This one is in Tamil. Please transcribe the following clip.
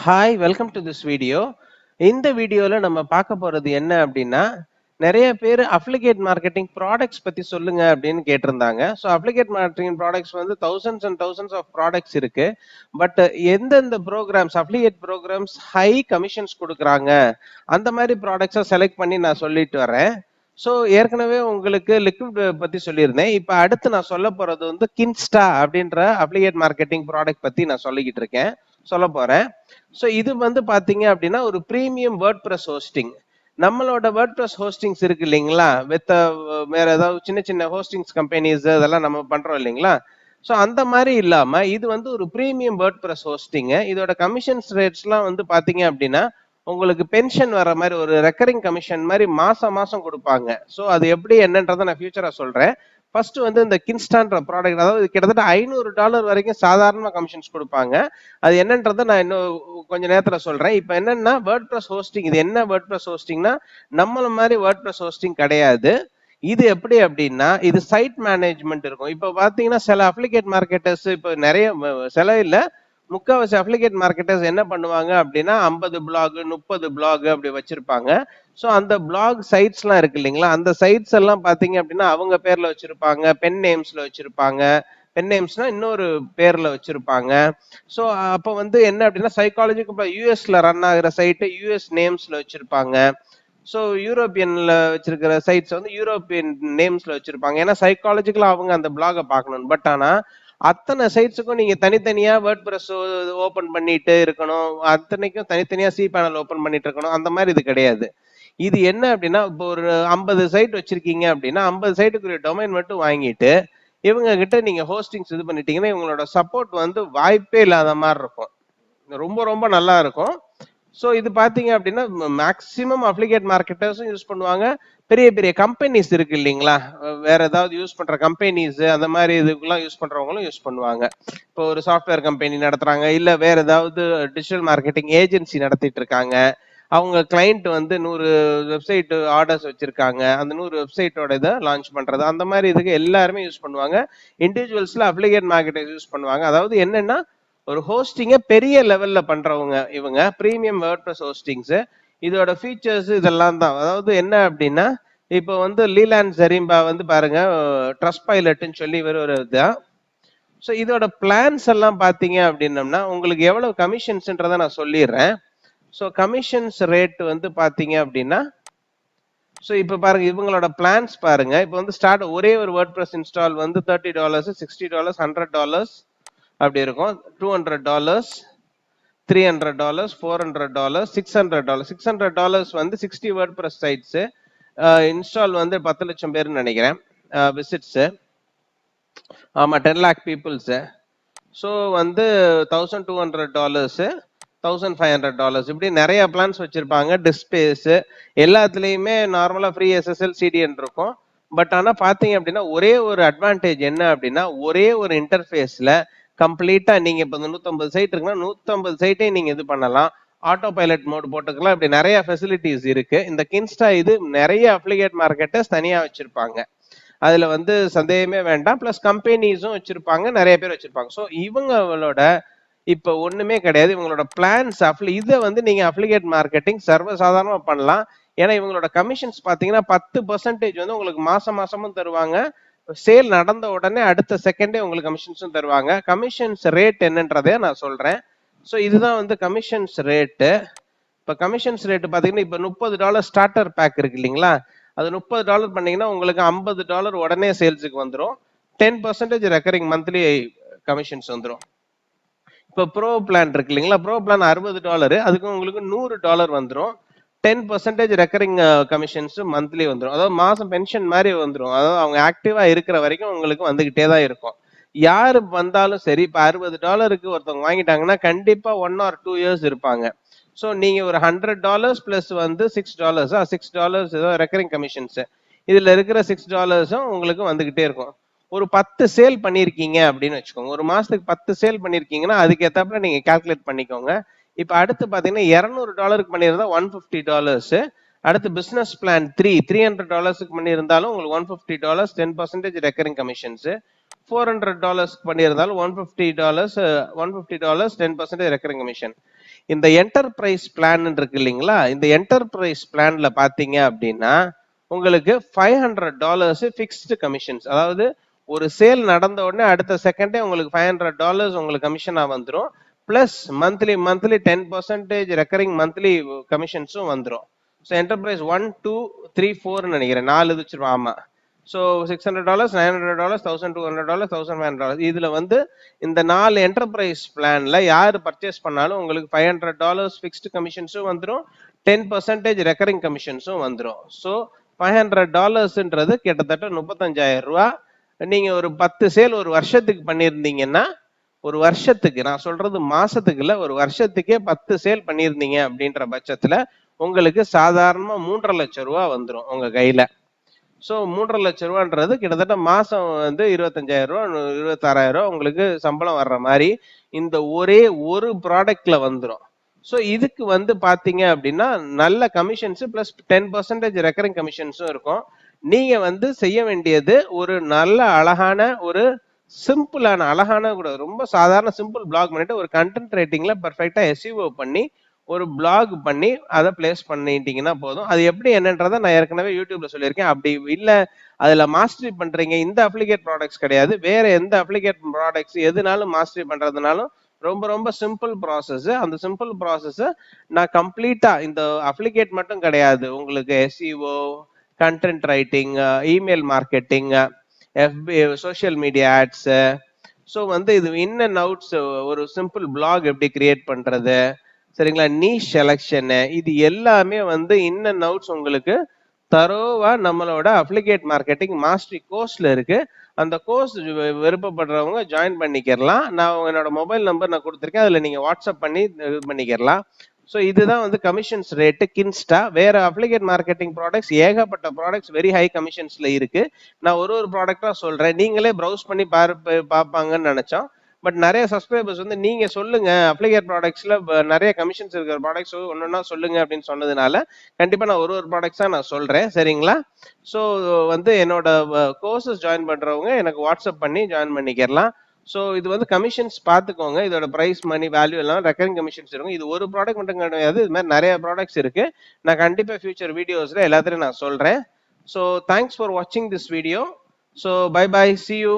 Hi welcome to this video. இந்த வீடியோல நம்ம பார்க்க போறது என்ன அப்படின்னா, நிறைய பேர் அஃபிலியேட் மார்க்கெட்டிங் ப்ராடக்ட்ஸ் பத்தி சொல்லுங்க அப்படின்னு கேட்டிருந்தாங்க. ஸோ அஃபிலியேட் மார்க்கெட்டிங் ப்ராடக்ட்ஸ் வந்து thousands and thousands of products இருக்கு. பட் எந்தெந்த programs affiliate programs high commissions கொடுக்குறாங்க, அந்த மாதிரி ப்ராடக்ட்ஸை செலக்ட் பண்ணி நான் சொல்லிட்டு வரேன். ஸோ ஏற்கனவே உங்களுக்கு லிக்விட் பத்தி சொல்லியிருந்தேன். இப்போ அடுத்து நான் சொல்ல போறது வந்து கின்ஸ்டா அப்படின்ற அஃபிலியேட் மார்க்கெட்டிங் ப்ராடக்ட் பத்தி நான் சொல்லிக்கிட்டு இருக்கேன், சொல்ல போறேன். ஸோ இது வந்து பாத்தீங்க அப்படின்னா ஒரு பிரீமியம் வேர்ட் பிரஸ் ஹோஸ்டிங். நம்மளோட வேர்ட் பிரஸ் ஹோஸ்டிங்ஸ் இருக்கு இல்லைங்களா, வித் வேற ஏதாவது சின்ன சின்ன ஹோஸ்டிங்ஸ் கம்பெனிஸ் அதெல்லாம் நம்ம பண்றோம் இல்லைங்களா. ஸோ அந்த மாதிரி இல்லாம இது வந்து ஒரு பிரீமியம் வேர்ட் பிரஸ் ஹோஸ்டிங். இதோட கமிஷன்ஸ் ரேட்ஸ்லாம் வந்து பாத்தீங்க அப்படின்னா உங்களுக்கு பென்ஷன் வர மாதிரி ஒரு ரெக்கரிங் கமிஷன் மாதிரி மாசம் மாசம் கொடுப்பாங்க. ஸோ அது எப்படி என்னன்றதை நான் ஃபியூச்சரா சொல்றேன். ஃபர்ஸ்ட் வந்து இந்த கின்ஸ்டான்ற ப்ராடக்ட், அதாவது கிட்டத்தட்ட $500 வரைக்கும் சாதாரண கமிஷன்ஸ் கொடுப்பாங்க. அது என்னன்றதை நான் இன்னும் கொஞ்ச நேரத்துல சொல்றேன். இப்போ என்னன்னா வேர்ட் பிரஸ் ஹோஸ்டிங். இது என்ன வேர்ட் பிரஸ் ஹோஸ்டிங்னா நம்மள மாதிரி வேர்ட் பிரஸ் ஹோஸ்டிங் கிடையாது. இது எப்படி அப்படின்னா இது சைட் மேனேஜ்மெண்ட் இருக்கும். இப்போ பாத்தீங்கன்னா சில அப்ளிகேட் மார்க்கெட்டர்ஸ், இப்போ நிறைய சில இல்ல முக்காவாசி அப்ளிகேட் மார்க்கெட்டர்ஸ் என்ன பண்ணுவாங்க அப்படின்னா 50 பிளாக் 30 பிளாக் அப்படி வச்சிருப்பாங்க. ஸோ அந்த பிளாக் சைட்ஸ் எல்லாம் இருக்கு இல்லைங்களா, அந்த சைட்ஸ் எல்லாம் பாத்தீங்க அப்படின்னா அவங்க பேர்ல வச்சிருப்பாங்க, பென் நேம்ஸ்ல வச்சிருப்பாங்க. பென் நேம்ஸ்னா இன்னொரு பேர்ல வச்சிருப்பாங்க. ஸோ அப்போ வந்து என்ன அப்படின்னா சைக்காலஜிக்கு இப்போ யூஎஸ்ல ரன் ஆகுற சைட்டு யூஎஸ் நேம்ஸ்ல வச்சிருப்பாங்க. ஸோ யூரோப்பியன்ல வச்சிருக்கிற சைட்ஸ் வந்து யூரோப்பியன் நேம்ஸ்ல வச்சிருப்பாங்க. ஏன்னா சைக்காலஜிக்கலா அவங்க அந்த பிளாகை பார்க்கணும். பட் ஆனா அத்தனை சைட்ஸுக்கும் நீங்க தனித்தனியா வேர்ட் பிரஸ் ஓபன் பண்ணிட்டு இருக்கணும், அத்தனைக்கும் தனித்தனியா சி பேனல் ஓபன் பண்ணிட்டு இருக்கணும், அந்த மாதிரி இது கிடையாது. இது என்ன அப்படின்னா இப்போ ஒரு 50 சைட் வச்சிருக்கீங்க அப்படின்னா 50 சைட்டுக்குரிய டொமைன் மட்டும் வாங்கிட்டு இவங்க கிட்ட நீங்க ஹோஸ்டிங்ஸ் இது பண்ணிட்டீங்கன்னா இவங்களோட சப்போர்ட் வந்து வாய்ப்பே இல்லாத மாதிரி இருக்கும். ரொம்ப ரொம்ப நல்லா இருக்கும். ஸோ இது பாத்தீங்க அப்படின்னா மேக்சிமம் அப்ளிகேட் மார்க்கெட்டர்ஸும் யூஸ் பண்ணுவாங்க. பெரிய பெரிய கம்பெனிஸ் இருக்கு இல்லைங்களா, வேற ஏதாவது யூஸ் பண்ற கம்பெனிஸ் அந்த மாதிரி இதுக்கெல்லாம் யூஸ் பண்றவங்களும் யூஸ் பண்ணுவாங்க. இப்போ ஒரு சாஃப்ட்வேர் கம்பெனி நடத்துறாங்க, இல்ல வேற ஏதாவது டிஜிட்டல் மார்க்கெட்டிங் ஏஜென்சி நடத்திட்டு இருக்காங்க. அவங்க கிளைண்ட் வந்து 100 வெப்சைட் ஆர்டர்ஸ் வச்சிருக்காங்க, அந்த 100 வெப்சைட்டோட இதை லான்ச் பண்றது, அந்த மாதிரி இதுக்கு எல்லாருமே யூஸ் பண்ணுவாங்க. இண்டிவிஜுவல்ஸ்ல அப்ளிகேட் மார்க்கெட்டிங் யூஸ் பண்ணுவாங்க. அதாவது என்னன்னா ஒரு ஹோஸ்டிங்க பெரிய லெவல்ல பண்றவங்க இவங்க பிரீமியம் வேர்ட்பிரஸ் ஹோஸ்டிங்ஸ். இதோட ஃபீச்சர்ஸ் இதெல்லாம் தான். அதாவது என்ன அப்படின்னா இப்போ வந்து லீலாண்ட் ஜெரிம்பா வந்து பாருங்க ட்ரஸ்ட் பைலட்னு சொல்லி ஒரு இதுதான். ஸோ இதோட பிளான்ஸ் எல்லாம் பாத்தீங்க அப்படின்னம்னா உங்களுக்கு எவ்வளவு கமிஷன்ஸ்ன்றதை நான் சொல்லிடுறேன். ஸோ கமிஷன்ஸ் ரேட் வந்து பாத்தீங்க அப்படின்னா ஸோ இப்போ பாருங்க இவங்களோட பிளான்ஸ் பாருங்க. இப்போ வந்து ஸ்டார்ட் ஒரே ஒரு வேர்ட்பிரஸ் இன்ஸ்டால் வந்து $30, $60, $100 அப்படி இருக்கும். $200, $300, $400, $600. $600 வந்து 60 வேர்ட் பிரஸ் சைட்ஸ். இன்ஸ்டால் வந்து 10 லட்சம் பேர்னு நினைக்கிறேன் விசிட்ஸ். ஆமா 10 lakh பீப்புள்ஸ். ஸோ வந்து $1200, $1500 இப்படி நிறைய பிளான்ஸ் வச்சிருப்பாங்க. டிஸ்பேஸ் எல்லாத்துலயுமே நார்மலா ஃப்ரீ SSL CDN இருக்கும். பட் ஆனா பாத்தீங்க அப்படின்னா ஒரே ஒரு அட்வான்டேஜ் என்ன அப்படின்னா ஒரே ஒரு இன்டர்ஃபேஸ்ல கம்ப்ளீட்டா நீங்க இப்ப 150 சைட் இருக்குன்னா 150 சைட்டையும் நீங்க இது பண்ணலாம். ஆட்டோ பைலட் மோட் போட்டுக்கலாம். இப்படி நிறைய ஃபெசிலிட்டிஸ் இருக்கு. இந்த கின்ஸ்டா இது நிறைய அப்ளிகேட் மார்க்கெட்டர்ஸ் தனியா வச்சிருப்பாங்க. அதுல வந்து சந்தேகமே வேண்டாம். பிளஸ் கம்பெனிஸும் வச்சிருப்பாங்க, நிறைய பேர் வச்சிருப்பாங்க. ஸோ இவங்களோட இப்ப ஒண்ணுமே கிடையாது. இவங்களோட பிளான்ஸ் இதை வந்து நீங்க அப்ளிகேட் மார்க்கெட்டிங் சர்வசாதாரணமா பண்ணலாம். ஏன்னா இவங்களோட கமிஷன்ஸ் பாத்தீங்கன்னா 10% வந்து உங்களுக்கு மாசம் மாசமும் தருவாங்க. சேல் நடந்த உடனே அடுத்த செகண்டே உங்களுக்கு கமிஷன்ஸும் தருவாங்க. கமிஷன்ஸ் ரேட் என்னன்றதே நான் சொல்றேன். ஸோ இதுதான் வந்து கமிஷன்ஸ் ரேட்டு. இப்போ கமிஷன்ஸ் ரேட் பாத்தீங்கன்னா இப்போ $30 ஸ்டார்டர் பேக் இருக்கு இல்லைங்களா, அது $30 பண்ணீங்கன்னா உங்களுக்கு $50 உடனே சேல்ஸுக்கு வந்துடும். 10% ரெக்கரிங் மந்த்லி கமிஷன்ஸ் வந்துடும். இப்போ ப்ரோ பிளான் இருக்கு இல்லைங்களா, ப்ரோ பிளான் $60, அதுக்கு உங்களுக்கு $100 வந்துடும். 10% ரெக்கரிங் கமிஷன்ஸ் மந்த்லி வந்துடும். அதாவது மாசம் பென்ஷன் மாதிரி வந்துடும். அதாவது அவங்க ஆக்டிவா இருக்கிற வரைக்கும் உங்களுக்கு வந்துகிட்டே தான் இருக்கும். யாரு வந்தாலும் சரி, இப்போ $60க்கு ஒருத்தவங்க வாங்கிட்டாங்கன்னா கண்டிப்பா 1 or 2 years இருப்பாங்க. ஸோ நீங்க ஒரு $100 பிளஸ் வந்து $6 ஏதோ ரெக்கரிங் கமிஷன்ஸ், இதுல இருக்கிற $6 உங்களுக்கு வந்துகிட்டே இருக்கும். ஒரு 10 சேல் பண்ணிருக்கீங்க அப்படின்னு வச்சுக்கோங்க, ஒரு மாசத்துக்கு 10 சேல் பண்ணிருக்கீங்கன்னா அதுக்கு ஏத்தாப்புல நீங்க கால்குலேட் பண்ணிக்கோங்க. இப்ப அடுத்து பாத்தீங்கன்னா $200 பண்ணியிருந்தா $150. அடுத்து பிசினஸ் பிளான் 300 பண்ணியிருந்தாலும் உங்களுக்கு $150, 10% ரெக்கரிங் கமிஷன்ஸ். $400 பண்ணியிருந்தாலும் $150, 10% ரெக்கரிங் கமிஷன். இந்த என்டர்பிரைஸ் பிளான் இருக்கு இல்லைங்களா, இந்த என்டர்பிரைஸ் பிளான்ல பாத்தீங்க அப்படின்னா உங்களுக்கு $500 ஃபிக்ஸ்டு கமிஷன்ஸ். அதாவது ஒரு சேல் நடந்த உடனே அடுத்த செகண்டே உங்களுக்கு $500 உங்களுக்கு கமிஷனா வந்துரும். Plus monthly monthly 10% recurring monthly கமிஷன்ஸும் வந்துரும். ஸோ என்டர்பிரைஸ் 1, 2, 3, 4 நினைக்கிறேன், 4 இது வச்சிருவோம். ஆமா. ஸோ $600, $900, $1200, $1500. இதுல வந்து இந்த 4 என்டர்பிரைஸ் பிளான்ல யாரு பர்ச்சேஸ் பண்ணாலும் உங்களுக்கு $500 ஃபிக்ஸ்டு கமிஷன்ஸும் வந்துரும், 10% ரெக்கரிங் கமிஷன்ஸும் வந்துரும். ஸோ $500ன்றது கிட்டத்தட்ட 35,000 ரூபாய். நீங்க ஒரு 10 சேல் ஒரு வருஷத்துக்கு பண்ணியிருந்தீங்கன்னா, ஒரு வருஷத்துக்கு, நான் சொல்றது மாசத்துக்கு இல்ல, ஒரு வருஷத்துக்கே 10 சேல் பண்ணியிருந்தீங்க அப்படின்ற பட்சத்துல உங்களுக்கு சாதாரணமா 3,50,000 லட்சம் ரூபாய் வந்துரும் உங்க கையில. சோ 3,50,000 லட்சம் ரூபான்றது கிட்டத்தட்ட மாசம் வந்து 25,000 ரூபாய் 26,000 ரூபாய் உங்களுக்கு சம்பளம் வர்ற மாதிரி இந்த ஒரே ஒரு ப்ராடக்ட்ல வந்துரும். சோ இதுக்கு வந்து பாத்தீங்க அப்படின்னா நல்ல கமிஷன்ஸ் பிளஸ் 10% ரெக்கரிங் கமிஷன்ஸும் இருக்கும். நீங்க வந்து செய்ய வேண்டியது ஒரு நல்ல அழகான ஒரு சிம்பிளான அழகான கூட ரொம்ப சாதாரண சிம்பிள் பிளாக் பண்ணிட்டு ஒரு கண்டென்ட் ரைட்டிங்ல பெர்ஃபெக்ட்டா எஸ்இஓ பண்ணி ஒரு பிளாக் பண்ணி அதை பிளேஸ் பண்ணிட்டீங்கன்னா போதும். அது எப்படி என்னன்றதை நான் ஏற்கனவே யூடியூப்ல சொல்லியிருக்கேன். அப்படி இல்ல அதுல மாஸ்டரி பண்றீங்க, இந்த அப்ளிகேட் ப்ராடக்ட்ஸ் கிடையாது, வேற எந்த அப்ளிகேட் ப்ராடக்ட்ஸ் எதுனாலும் மாஸ்டரி பண்றதுனாலும் ரொம்ப ரொம்ப சிம்பிள் ப்ராசஸ். அந்த சிம்பிள் ப்ராசஸ் நான் கம்ப்ளீட்டா இந்த அப்ளிகேட் மட்டும் கிடையாது, உங்களுக்கு SEO, content writing, email marketing, எஃபி, சோஷியல் மீடியா ஆட்ஸ், ஸோ வந்து இது இன் அண்ட் அவுட்ஸ், ஒரு சிம்பிள் பிளாக் எப்படி கிரியேட் பண்றது, சரிங்களா, நீஷ் செலக்ஷன், இது எல்லாமே வந்து இன் அண்ட் அவுட்ஸ் உங்களுக்கு தரோவா நம்மளோட அப்ளிகேட் மார்க்கெட்டிங் மாஸ்டரி கோர்ஸ்ல இருக்கு. அந்த கோர்ஸ் விருப்பப்படுறவங்க ஜாயின் பண்ணிக்கிறலாம். நான் என்னோட மொபைல் நம்பர் நான் கொடுத்துருக்கேன், அதுல நீங்க வாட்ஸ்அப் பண்ணி இது பண்ணிக்கிறலாம். ஸோ இதுதான் வந்து கமிஷன்ஸ் ரேட்டு கின்ஸ்டா. வேற அப்ளிகேட் மார்க்கெட்டிங் ப்ராடக்ட்ஸ் ஏகப்பட்ட ப்ராடக்ட்ஸ் வெரி ஹை கமிஷன்ஸ்ல இருக்கு. நான் ஒரு ஒரு ப்ராடக்டா சொல்றேன், நீங்களே ப்ரௌஸ் பண்ணி பார்ப்பாங்கன்னு நினைச்சோம். பட் நிறைய சப்ஸ்கிரைபர்ஸ் வந்து நீங்க சொல்லுங்க அப்ளிகேட் ப்ராடக்ட்ஸ்ல நிறைய கமிஷன்ஸ் இருக்கிற ப்ராடக்ட்ஸ் ஒன்னொன்னா சொல்லுங்க அப்படின்னு சொன்னதுனால கண்டிப்பா நான் ஒரு ஒரு ப்ராடக்ட்ஸா நான் சொல்றேன், சரிங்களா. ஸோ வந்து என்னோட கோர்சஸ் ஜாயின் பண்றவங்க எனக்கு வாட்ஸ்அப் பண்ணி ஜாயின் பண்ணிக்கிறலாம். ஸோ இது வந்து கமிஷன்ஸ் பார்த்துக்கோங்க, இதோட பிரைஸ் மணி வேல்யூ எல்லாம் ரெக்கரிங் கமிஷன்ஸ் இருக்கும். இது ஒரு ப்ராடக்ட் மட்டும் கிடையாது, இது மாதிரி நிறைய ப்ராடக்ட்ஸ் இருக்கு. நான் கண்டிப்பா ஃபியூச்சர் வீடியோஸ்ல எல்லாத்தையும் நான் சொல்றேன். ஸோ தேங்க்ஸ் ஃபார் வாட்சிங் this video. So bye bye, see you.